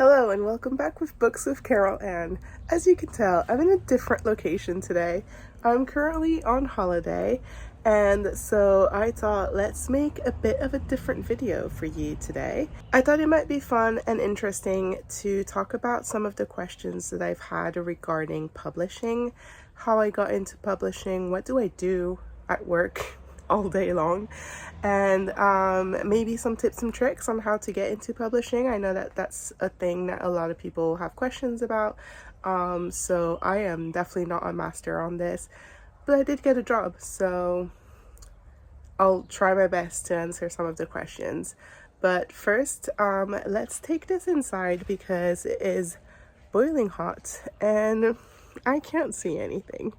Hello and welcome back with Books with Carol Ann. As you can tell, I'm in a different location today. I'm currently on holiday, and so I thought let's make a bit of a different video for you today. I thought it might be fun and interesting to talk about some of the questions that I've had regarding publishing, how I got into publishing, what do I do at work all day long, and maybe some tips and tricks on how to get into publishing. I know that that's a thing that a lot of people have questions about, so I am definitely not a master on this, but I did get a job, so I'll try my best to answer some of the questions. But first, let's take this inside because it is boiling hot and I can't see anything.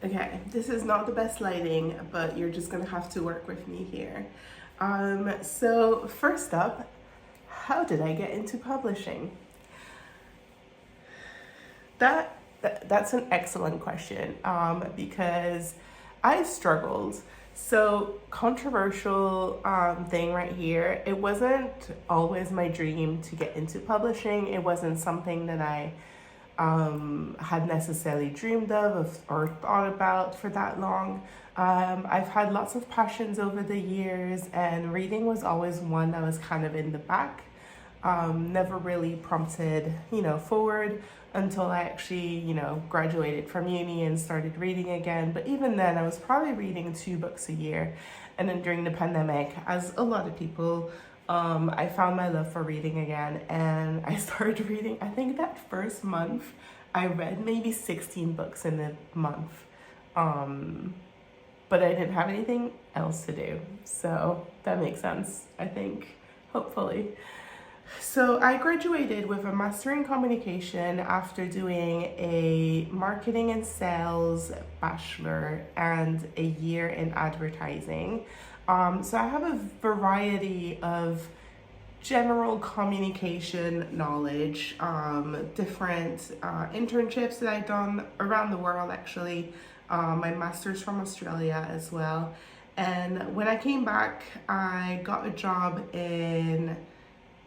Okay, this is not the best lighting, but you're just gonna have to work with me here. So first up, how did I get into publishing? That's an excellent question, because I struggled. So controversial thing right here. It wasn't always my dream to get into publishing. It wasn't something that I had necessarily dreamed of or thought about for that long. I've had lots of passions over the years, and reading was always one that was kind of in the back. Never really prompted, forward until I actually, graduated from uni and started reading again. But even then, I was probably reading 2 books a year. And then during the pandemic, as a lot of people, I found my love for reading again, and I started reading. I think that first month I read maybe 16 books in a month, but I didn't have anything else to do, so that makes sense, I think, hopefully. So I graduated with a master in communication after doing a marketing and sales bachelor and a year in advertising. So I have a variety of general communication knowledge, different internships that I've done around the world actually, my master's from Australia as well. And when I came back, I got a job in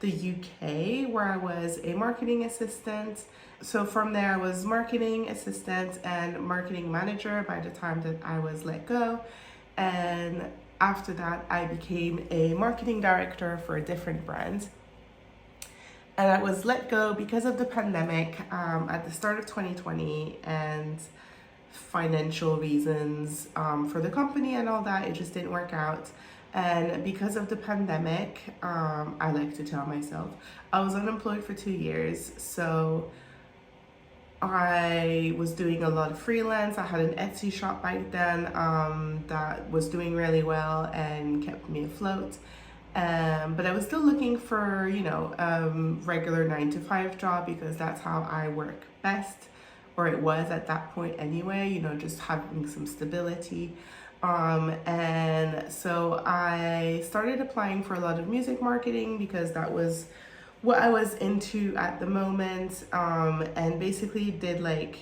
the UK where I was a marketing assistant. So from there I was marketing assistant and marketing manager by the time that I was let go. And after that, I became a marketing director for a different brand. And I was let go because of the pandemic at the start of 2020 and financial reasons for the company and all that. It just didn't work out. And because of the pandemic, I like to tell myself, I was unemployed for 2 years. So I was doing a lot of freelance. I had an Etsy shop back then that was doing really well and kept me afloat. But I was still looking for, regular 9-to-5 job because that's how I work best, or it was at that point anyway, just having some stability. And so I started applying for a lot of music marketing because that was what I was into at the moment, and basically did like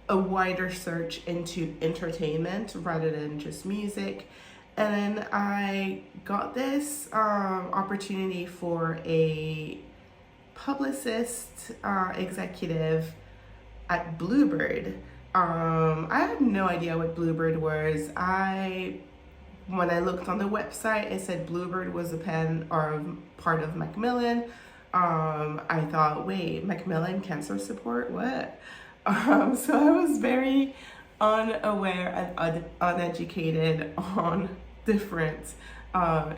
a wider search into entertainment rather than just music. And then I got this opportunity for a publicist executive at Bluebird. I had no idea what Bluebird was. When I looked on the website, it said Bluebird was a pen or part of Macmillan. I thought, wait, Macmillan cancer support? What? So I was very unaware and uneducated on different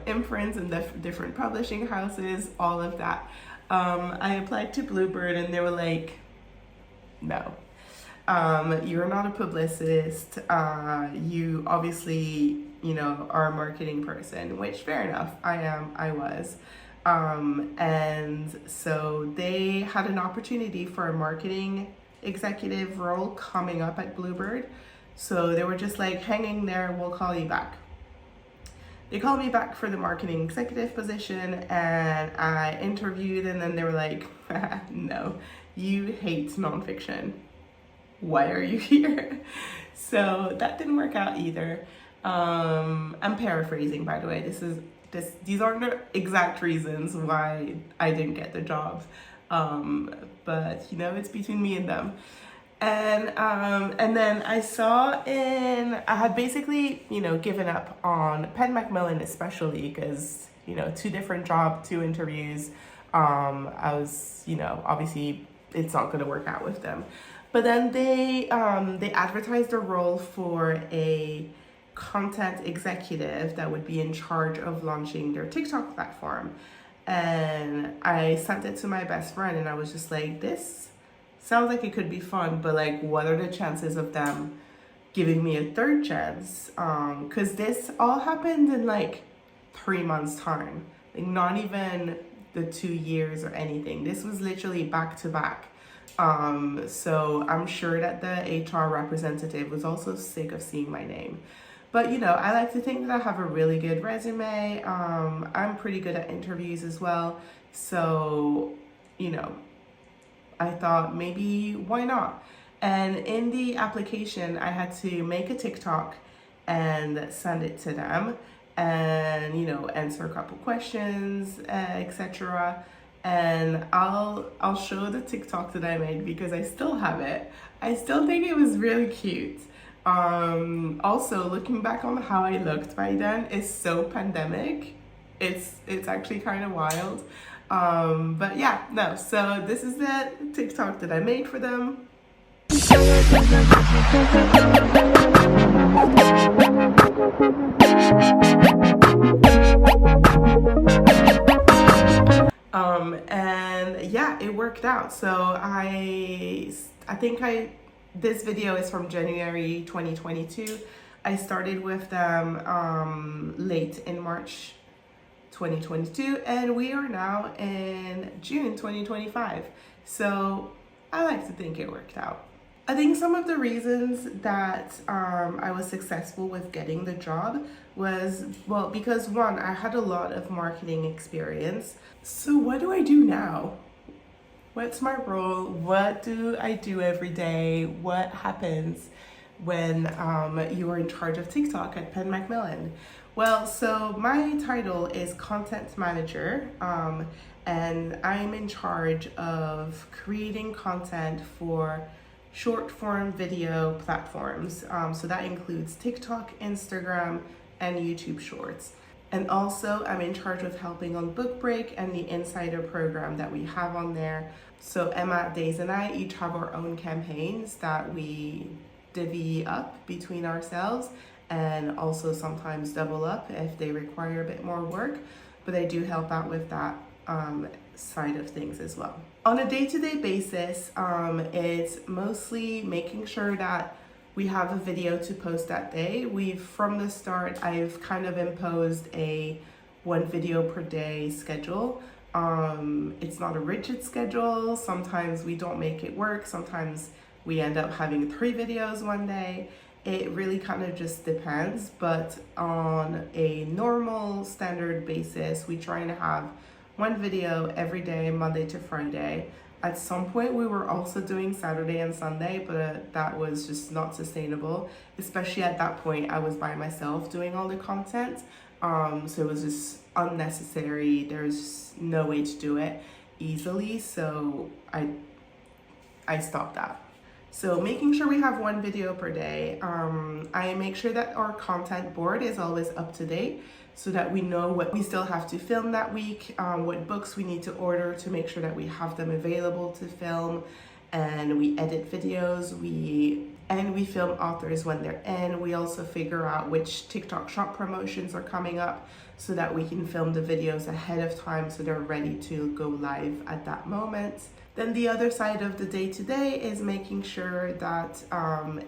imprints and different publishing houses, all of that. I applied to Bluebird and they were like, no. You're not a publicist. You obviously, are a marketing person, which fair enough, I was. And so they had an opportunity for a marketing executive role coming up at Bluebird. So they were just like, hanging there, we'll call you back. They called me back for the marketing executive position and I interviewed, and then they were like, no, you hate nonfiction. Why are you here? So that didn't work out either. I'm paraphrasing, by the way. This is these aren't the exact reasons why I didn't get the jobs, but you know, it's between me and them. And then I had basically, you know, given up on Pan Macmillan, especially because, you know, two different jobs, two interviews. I was, you know, obviously it's not going to work out with them. But then they advertised a role for a content executive that would be in charge of launching their TikTok platform. And I sent it to my best friend and I was just like, this sounds like it could be fun, but like, what are the chances of them giving me a third chance? Because this all happened in like 3 months' time, like not even the 2 years or anything. This was literally back to back. So I'm sure that the HR representative was also sick of seeing my name. But you know, I like to think that I have a really good resume. I'm pretty good at interviews as well. So, you know, I thought maybe why not? And in the application, I had to make a TikTok and send it to them and, you know, answer a couple questions, etc. And I'll show the TikTok that I made because I still have it. I still think it was really cute. Also, looking back on how I looked by then is so pandemic. It's actually kind of wild. But yeah, no. So this is the TikTok that I made for them. And yeah, it worked out. So I think this video is from January 2022. I started with them late in March 2022 and we are now in June 2025. So I like to think it worked out. I think some of the reasons that I was successful with getting the job was, well, because one, I had a lot of marketing experience. So what do I do now? What's my role? What do I do every day? What happens when you are in charge of TikTok at Pan Macmillan? Well, so my title is content manager, and I'm in charge of creating content for short form video platforms. So that includes TikTok, Instagram, and YouTube Shorts. And also I'm in charge of helping on Book Break and the Insider program that we have on there. So Emma, Days, and I each have our own campaigns that we divvy up between ourselves and also sometimes double up if they require a bit more work. But I do help out with that side of things as well. On a day-to-day basis, it's mostly making sure that we have a video to post that day. From the start, I've kind of imposed a 1 video per day schedule. It's not a rigid schedule. Sometimes we don't make it work. Sometimes we end up having 3 videos one day. It really kind of just depends. But on a normal standard basis, we try to have 1 video every day, Monday to Friday. At some point, we were also doing Saturday and Sunday, but that was just not sustainable. Especially at that point, I was by myself doing all the content. So it was just unnecessary. There's no way to do it easily. So I stopped that. So making sure we have 1 video per day. I make sure that our content board is always up to date so that we know what we still have to film that week, what books we need to order to make sure that we have them available to film, and we edit videos, we film authors when they're in. We also figure out which TikTok shop promotions are coming up so that we can film the videos ahead of time so they're ready to go live at that moment. Then the other side of the day-to-day is making sure that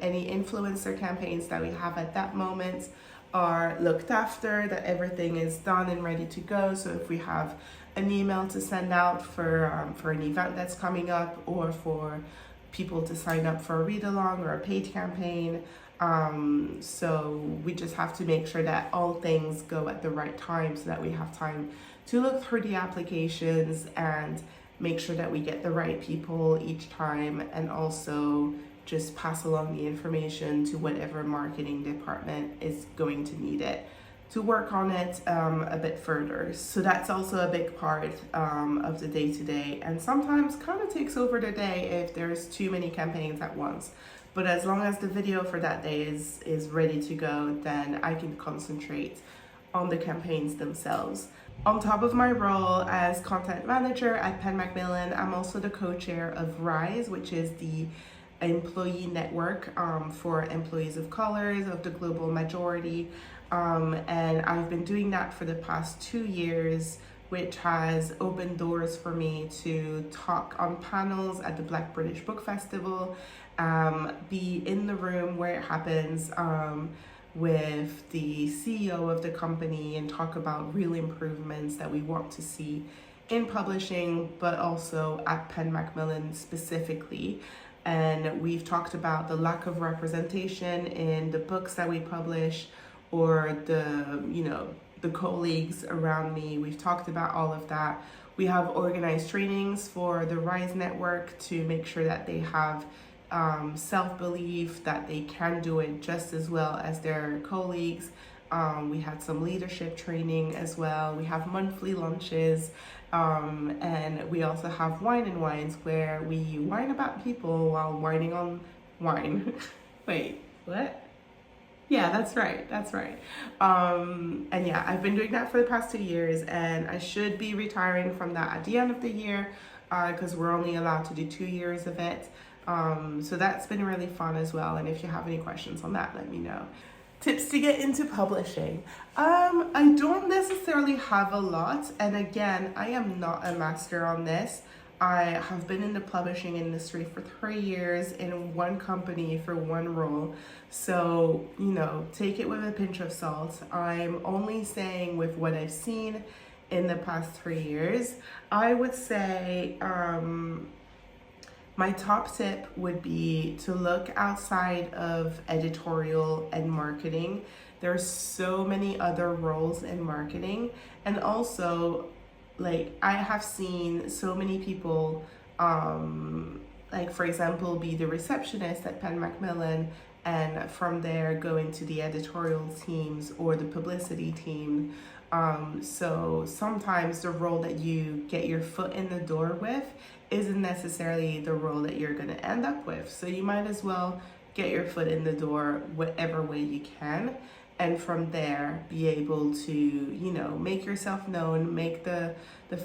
any influencer campaigns that we have at that moment are looked after, that everything is done and ready to go. So if we have an email to send out for an event that's coming up, or for people to sign up for a read-along or a paid campaign, so we just have to make sure that all things go at the right time so that we have time to look through the applications and make sure that we get the right people each time, and also just pass along the information to whatever marketing department is going to need it work on it a bit further. So that's also a big part of the day to day, and sometimes kind of takes over the day if there's too many campaigns at once. But as long as the video for that day is ready to go, then I can concentrate on the campaigns themselves. On top of my role as content manager at Pan Macmillan, I'm also the co-chair of RISE, which is the employee network for employees of colors, of the global majority. And I've been doing that for the past 2 years, which has opened doors for me to talk on panels at the Black British Book Festival, be in the room where it happens, with the CEO of the company and talk about real improvements that we want to see in publishing, but also at Pan Macmillan specifically. And we've talked about the lack of representation in the books that we publish, or the colleagues around me. We've talked about all of that. We have organized trainings for the RISE network to make sure that they have self-belief, that they can do it just as well as their colleagues. We had some leadership training as well. We have monthly lunches, and we also have wine and wines, where we whine about people while whining on wine. Wait, what? Yeah, that's right. And yeah, I've been doing that for the past 2 years, and I should be retiring from that at the end of the year, because we're only allowed to do 2 years of it. So that's been really fun as well. And if you have any questions on that, let me know. Tips to get into publishing. I don't necessarily have a lot. And again, I am not a master on this. I have been in the publishing industry for 3 years in one company for one role. So, take it with a pinch of salt. I'm only saying with what I've seen in the past 3 years. I would say, my top tip would be to look outside of editorial and marketing. There's so many other roles in marketing. And also, I have seen so many people, for example, be the receptionist at Pan Macmillan, and from there go into the editorial teams or the publicity team. So sometimes the role that you get your foot in the door with isn't necessarily the role that you're going to end up with. So you might as well get your foot in the door whatever way you can, and from there be able to, make yourself known, make the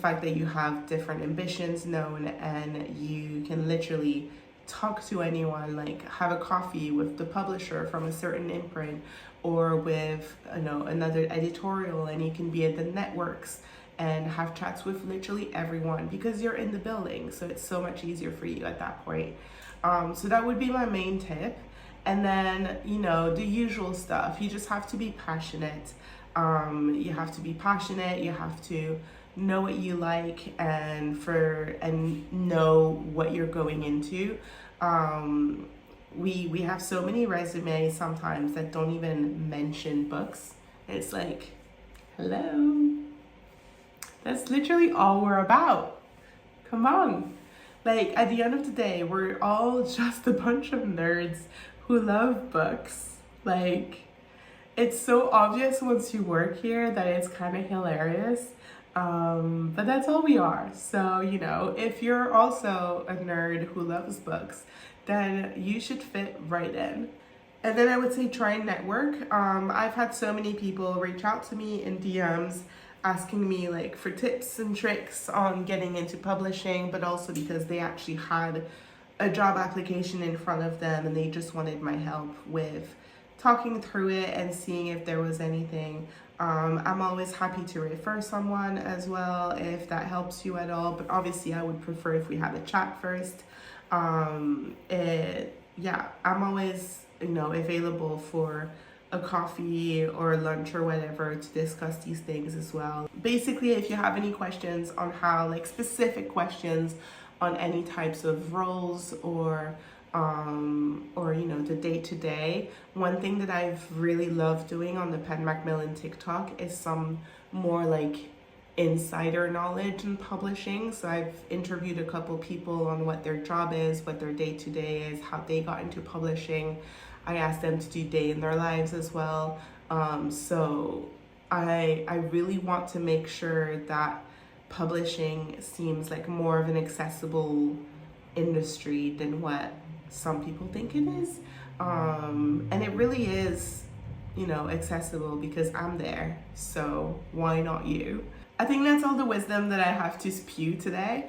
fact that you have different ambitions known, and you can literally talk to anyone, have a coffee with the publisher from a certain imprint, or with another editorial, and you can be at the networks and have chats with literally everyone because you're in the building. So it's so much easier for you at that point. So that would be my main tip. And then, the usual stuff. You just have to be passionate. You have to be passionate. You have to know what you like and know what you're going into. We have so many resumes sometimes that don't even mention books. It's like, hello. That's literally all we're about. Come on. At the end of the day, we're all just a bunch of nerds who love books. It's so obvious once you work here that it's kind of hilarious. But that's all we are. So, if you're also a nerd who loves books, then you should fit right in. And then I would say try and network. I've had so many people reach out to me in DMs asking me for tips and tricks on getting into publishing, but also because they actually had a job application in front of them and they just wanted my help with talking through it and seeing if there was anything. I'm always happy to refer someone as well if that helps you at all, but obviously I would prefer if we had a chat first. I'm always available for a coffee or lunch or whatever to discuss these things as well. Basically, if you have any questions on how, specific questions on any types of roles or the day-to-day, one thing that I've really loved doing on the Pan Macmillan TikTok is some more insider knowledge in publishing. So I've interviewed a couple people on what their job is, what their day-to-day is, how they got into publishing. I asked them to do day in their lives as well. So I really want to make sure that publishing seems like more of an accessible industry than what some people think it is. And it really is, you know, accessible because I'm there. So why not you? I think that's all the wisdom that I have to spew today.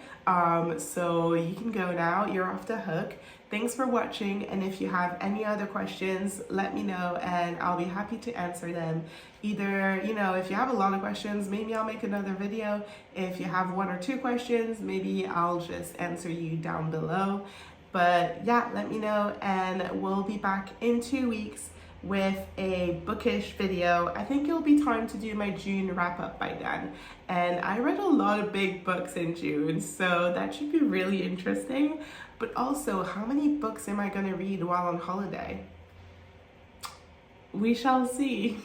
So you can go now. You're off the hook. Thanks for watching. And if you have any other questions, let me know and I'll be happy to answer them. Either, you know, if you have a lot of questions, maybe I'll make another video. If you have 1 or 2 questions, maybe I'll just answer you down below. But yeah, let me know and we'll be back in 2 weeks with a bookish video. I think it'll be time to do my June wrap up by then. And I read a lot of big books in June, so that should be really interesting. But also, how many books am I gonna read while on holiday? We shall see.